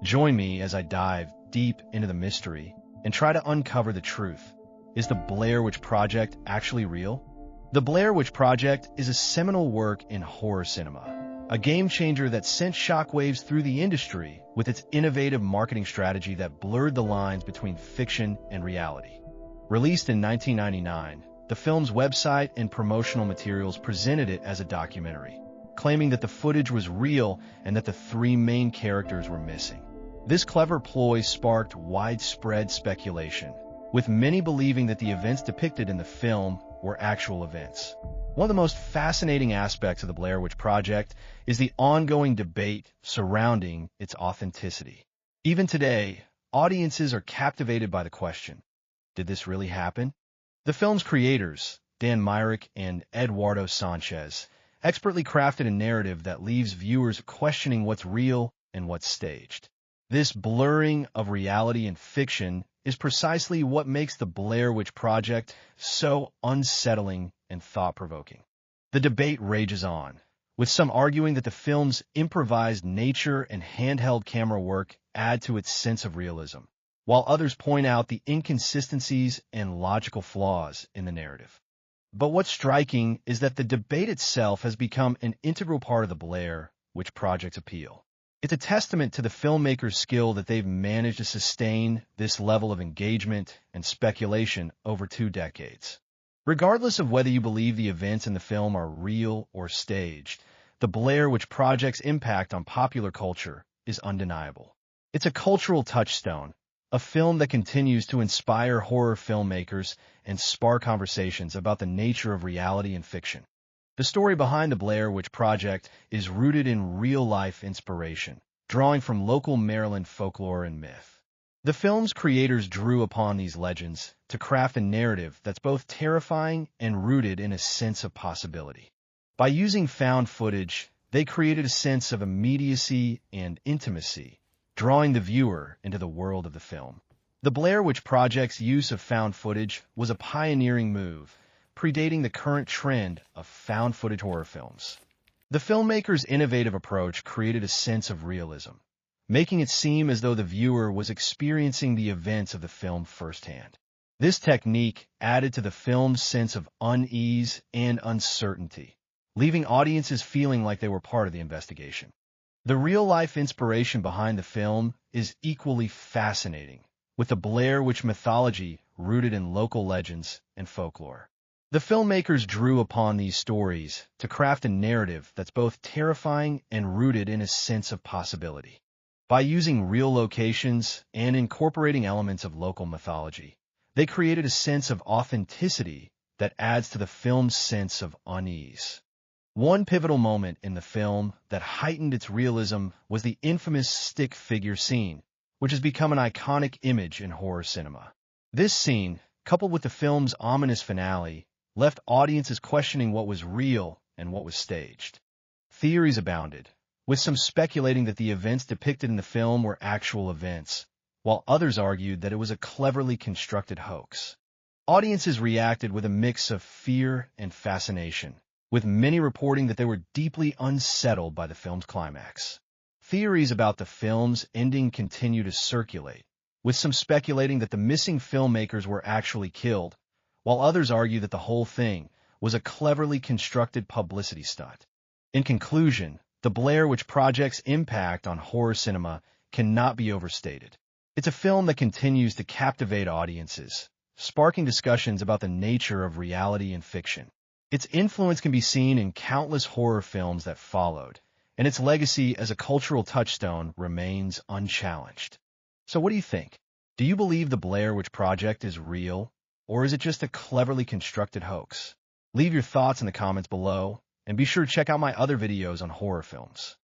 Join me as I dive deep into the mystery and try to uncover the truth. Is the Blair Witch Project actually real? The Blair Witch Project is a seminal work in horror cinema, a game-changer that sent shockwaves through the industry with its innovative marketing strategy that blurred the lines between fiction and reality. Released in 1999, the film's website and promotional materials presented it as a documentary, claiming that the footage was real and that the three main characters were missing. This clever ploy sparked widespread speculation, with many believing that the events depicted in the film were actual events. One of the most fascinating aspects of the Blair Witch Project is the ongoing debate surrounding its authenticity. Even today, audiences are captivated by the question, did this really happen? The film's creators, Dan Myrick and Eduardo Sanchez, expertly crafted a narrative that leaves viewers questioning what's real and what's staged. This blurring of reality and fiction is precisely what makes the Blair Witch Project so unsettling and thought-provoking. The debate rages on, with some arguing that the film's improvised nature and handheld camera work add to its sense of realism, while others point out the inconsistencies and logical flaws in the narrative. But what's striking is that the debate itself has become an integral part of the Blair Witch Project's appeal. It's a testament to the filmmakers' skill that they've managed to sustain this level of engagement and speculation over 2 decades. Regardless of whether you believe the events in the film are real or staged, the Blair Witch Project's impact on popular culture is undeniable. It's a cultural touchstone, a film that continues to inspire horror filmmakers and spark conversations about the nature of reality and fiction. The story behind the Blair Witch Project is rooted in real-life inspiration, drawing from local Maryland folklore and myth. The film's creators drew upon these legends to craft a narrative that's both terrifying and rooted in a sense of possibility. By using found footage, they created a sense of immediacy and intimacy, drawing the viewer into the world of the film. The Blair Witch Project's use of found footage was a pioneering move, predating the current trend of found footage horror films. The filmmakers' innovative approach created a sense of realism, making it seem as though the viewer was experiencing the events of the film firsthand. This technique added to the film's sense of unease and uncertainty, leaving audiences feeling like they were part of the investigation. The real-life inspiration behind the film is equally fascinating, with the Blair Witch mythology rooted in local legends and folklore. The filmmakers drew upon these stories to craft a narrative that's both terrifying and rooted in a sense of possibility. By using real locations and incorporating elements of local mythology, they created a sense of authenticity that adds to the film's sense of unease. One pivotal moment in the film that heightened its realism was the infamous stick figure scene, which has become an iconic image in horror cinema. This scene, coupled with the film's ominous finale, left audiences questioning what was real and what was staged. Theories abounded, with some speculating that the events depicted in the film were actual events, while others argued that it was a cleverly constructed hoax. Audiences reacted with a mix of fear and fascination, with many reporting that they were deeply unsettled by the film's climax. Theories about the film's ending continue to circulate, with some speculating that the missing filmmakers were actually killed, while others argue that the whole thing was a cleverly constructed publicity stunt. In conclusion, the Blair Witch Project's impact on horror cinema cannot be overstated. It's a film that continues to captivate audiences, sparking discussions about the nature of reality and fiction. Its influence can be seen in countless horror films that followed, and its legacy as a cultural touchstone remains unchallenged. So what do you think? Do you believe the Blair Witch Project is real, or is it just a cleverly constructed hoax? Leave your thoughts in the comments below, and be sure to check out my other videos on horror films.